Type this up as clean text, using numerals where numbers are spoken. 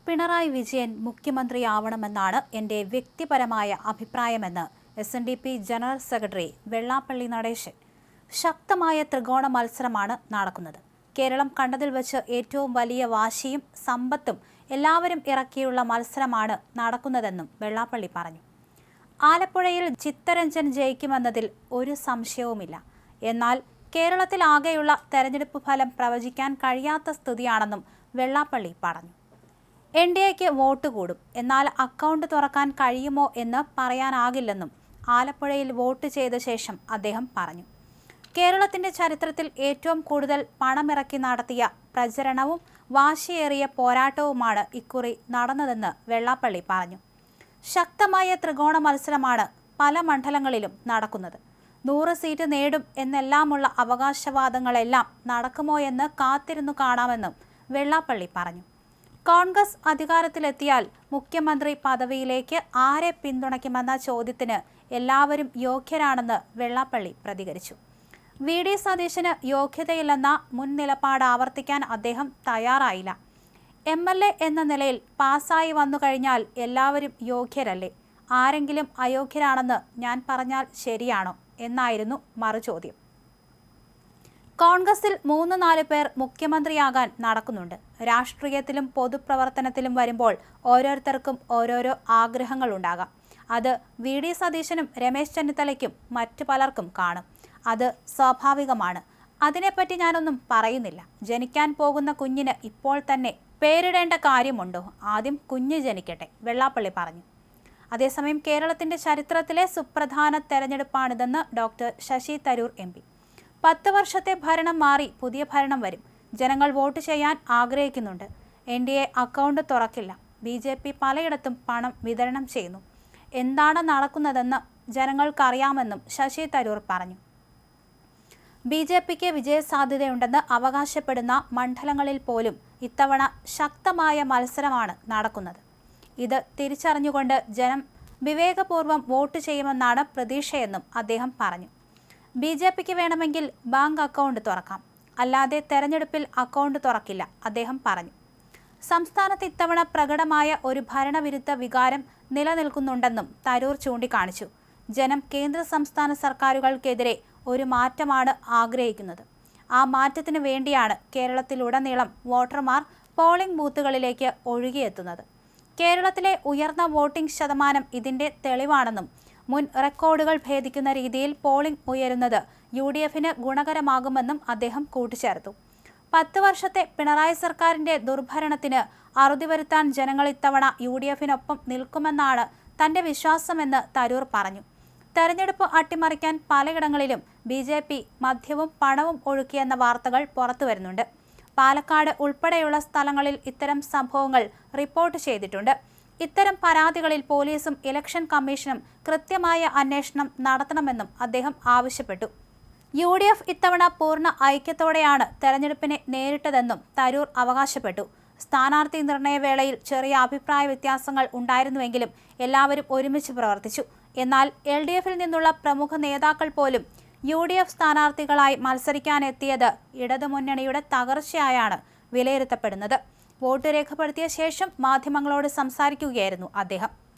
പിണറായി വിജയൻ മുഖ്യമന്ത്രിയാവണമെന്നാണ് എൻ്റെ വ്യക്തിപരമായ അഭിപ്രായമെന്ന് SNDP general secretary Vellappally Natesan. ശക്തമായ ത്രികോണ മത്സരമാണ് നടക്കുന്നത്. കേരളം കണ്ടതിൽ വെച്ച് ഏറ്റവും വലിയ വാശിയും സമ്പത്തും എല്ലാവരും ഇറക്കിയുള്ള മത്സരമാണ് നടക്കുന്നതെന്നും വെള്ളാപ്പള്ളി പറഞ്ഞു. ആലപ്പുഴയിൽ ചിത്തരഞ്ജൻ ജയിക്കുമെന്നതിൽ ഒരു സംശയവുമില്ല. എന്നാൽ കേരളത്തിലാകെയുള്ള തെരഞ്ഞെടുപ്പ് ഫലം പ്രവചിക്കാൻ കഴിയാത്ത സ്ഥിതിയാണെന്നും വെള്ളാപ്പള്ളി പറഞ്ഞു. NDAക്ക് വോട്ട് കൂടും, എന്നാൽ അക്കൗണ്ട് തുറക്കാൻ കഴിയുമോ എന്ന് പറയാനാകില്ലെന്നും ആലപ്പുഴയിൽ വോട്ട് ചെയ്ത ശേഷം അദ്ദേഹം പറഞ്ഞു. കേരളത്തിന്റെ ചരിത്രത്തിൽ ഏറ്റവും കൂടുതൽ പണമിറക്കി നടത്തിയ പ്രചരണവും വാശിയേറിയ പോരാട്ടവുമാണ് ഇക്കുറി നടന്നതെന്ന് വെള്ളാപ്പള്ളി പറഞ്ഞു. ശക്തമായ ത്രികോണ മത്സരമാണ് പല മണ്ഡലങ്ങളിലും നടക്കുന്നത്. 100 സീറ്റ് നേടും എന്നെല്ലാമുള്ള അവകാശവാദങ്ങളെല്ലാം നടക്കുമോ എന്ന് കാത്തിരുന്നു കാണാമെന്നും വെള്ളാപ്പള്ളി പറഞ്ഞു. കോൺഗ്രസ് അധികാരത്തിലെത്തിയാൽ മുഖ്യമന്ത്രി പദവിയിലേക്ക് ആരെ പിന്തുണയ്ക്കുമെന്ന ചോദ്യത്തിന് എല്ലാവരും യോഗ്യരാണെന്ന് വെള്ളാപ്പള്ളി പ്രതികരിച്ചു. VD സതീശന് യോഗ്യതയില്ലെന്ന മുൻ നിലപാട് ആവർത്തിക്കാൻ അദ്ദേഹം തയ്യാറായില്ല. MLA എന്ന നിലയിൽ പാസ്സായി വന്നു കഴിഞ്ഞാൽ എല്ലാവരും യോഗ്യരല്ലേ? ആരെങ്കിലും അയോഗ്യരാണെന്ന് ഞാൻ പറഞ്ഞാൽ ശരിയാണോ എന്നായിരുന്നു മറുചോദ്യം. കോൺഗ്രസിൽ 3-4 പേർ മുഖ്യമന്ത്രിയാകാൻ നടക്കുന്നുണ്ട്. രാഷ്ട്രീയത്തിലും പൊതുപ്രവർത്തനത്തിലും വരുമ്പോൾ ഓരോരുത്തർക്കും ഓരോരോ ആഗ്രഹങ്ങളുണ്ടാകാം. അത് VD സതീശനും രമേശ് ചെന്നിത്തലയ്ക്കും മറ്റു പലർക്കും കാണും. അത് സ്വാഭാവികമാണ്. അതിനെപ്പറ്റി ഞാനൊന്നും പറയുന്നില്ല. ജനിക്കാൻ പോകുന്ന കുഞ്ഞിന് ഇപ്പോൾ തന്നെ പേരിടേണ്ട കാര്യമുണ്ടോ? ആദ്യം കുഞ്ഞ് ജനിക്കട്ടെ, വെള്ളാപ്പള്ളി പറഞ്ഞു. അതേസമയം കേരളത്തിന്റെ ചരിത്രത്തിലെ സുപ്രധാന തെരഞ്ഞെടുപ്പാണിതെന്ന് ഡോക്ടർ ശശി തരൂർ MP. 10 വർഷത്തെ ഭരണം മാറി പുതിയ ഭരണം വരും. ജനങ്ങൾ വോട്ട് ചെയ്യാൻ ആഗ്രഹിക്കുന്നുണ്ട്. NDA അക്കൗണ്ട് തുറക്കില്ല. BJP പലയിടത്തും പണം വിതരണം ചെയ്യുന്നു. എന്താണ് നടക്കുന്നതെന്ന് ജനങ്ങൾക്കറിയാമെന്നും ശശി തരൂർ പറഞ്ഞു. BJPക്ക് വിജയസാധ്യതയുണ്ടെന്ന് അവകാശപ്പെടുന്ന മണ്ഡലങ്ങളിൽ പോലും ഇത്തവണ ശക്തമായ മത്സരമാണ് നടക്കുന്നത്. ഇത് തിരിച്ചറിഞ്ഞുകൊണ്ട് ജനം വിവേകപൂർവ്വം വോട്ട് ചെയ്യുമെന്നാണ് പ്രതീക്ഷയെന്നും അദ്ദേഹം പറഞ്ഞു. BJPക്ക് വേണമെങ്കിൽ ബാങ്ക് അക്കൗണ്ട് തുറക്കാം, അല്ലാതെ തെരഞ്ഞെടുപ്പിൽ അക്കൗണ്ട് തുറക്കില്ല, അദ്ദേഹം പറഞ്ഞു. സംസ്ഥാനത്ത് ഇത്തവണ പ്രകടമായ ഒരു ഭരണവിരുദ്ധ വികാരം നിലനിൽക്കുന്നുണ്ടെന്നും തരൂർ ചൂണ്ടിക്കാണിച്ചു. ജനം കേന്ദ്ര സംസ്ഥാന സർക്കാരുകൾക്കെതിരെ ഒരു മാറ്റമാണ് ആഗ്രഹിക്കുന്നത്. ആ മാറ്റത്തിന് വേണ്ടിയാണ് കേരളത്തിലുടനീളം വോട്ടർമാർ പോളിംഗ് ബൂത്തുകളിലേക്ക് ഒഴുകിയെത്തുന്നത്. കേരളത്തിലെ ഉയർന്ന വോട്ടിംഗ് ശതമാനം ഇതിന്റെ തെളിവാണെന്നും മുൻ റെക്കോർഡുകൾ ഭേദിക്കുന്ന രീതിയിൽ പോളിംഗ് ഉയരുന്നത് UDFന് ഗുണകരമാകുമെന്നും അദ്ദേഹം കൂട്ടിച്ചേർത്തു. 10 വർഷത്തെ പിണറായി സർക്കാരിന്റെ ദുർഭരണത്തിന് അറുതി വരുത്താൻ ജനങ്ങൾ ഇത്തവണ UDFനൊപ്പം നിൽക്കുമെന്നാണ് തന്റെ വിശ്വാസമെന്ന് തരൂർ പറഞ്ഞു. തെരഞ്ഞെടുപ്പ് അട്ടിമറിക്കാൻ പലയിടങ്ങളിലും BJP മദ്യവും പണവും ഒഴുക്കിയെന്ന വാർത്തകൾ പുറത്തുവരുന്നുണ്ട്. പാലക്കാട് ഉൾപ്പെടെയുള്ള സ്ഥലങ്ങളിൽ ഇത്തരം സംഭവങ്ങൾ റിപ്പോർട്ട് ചെയ്തിട്ടുണ്ട്. ഇത്തരം പരാതികളിൽ പോലീസും ഇലക്ഷൻ കമ്മീഷനും കൃത്യമായ അന്വേഷണം നടത്തണമെന്നും അദ്ദേഹം ആവശ്യപ്പെട്ടു. UDF ഇത്തവണ പൂർണ്ണ ഐക്യത്തോടെയാണ് തെരഞ്ഞെടുപ്പിനെ നേരിട്ടതെന്നും തരൂർ അവകാശപ്പെട്ടു. സ്ഥാനാർത്ഥി നിർണയവേളയിൽ ചെറിയ അഭിപ്രായ വ്യത്യാസങ്ങൾ ഉണ്ടായിരുന്നുവെങ്കിലും എല്ലാവരും ഒരുമിച്ച് പ്രവർത്തിച്ചു. എന്നാൽ LDFൽ നിന്നുള്ള പ്രമുഖ നേതാക്കൾ പോലും UDF സ്ഥാനാർത്ഥികളായി മത്സരിക്കാനെത്തിയത് ഇടതുമുന്നണിയുടെ തകർച്ചയായാണ് വിലയിരുത്തപ്പെടുന്നത്. വോട്ട് രേഖപ്പെടുത്തിയ ശേഷം മാധ്യമങ്ങളോട് സംസാരിക്കുകയായിരുന്നു അദ്ദേഹം.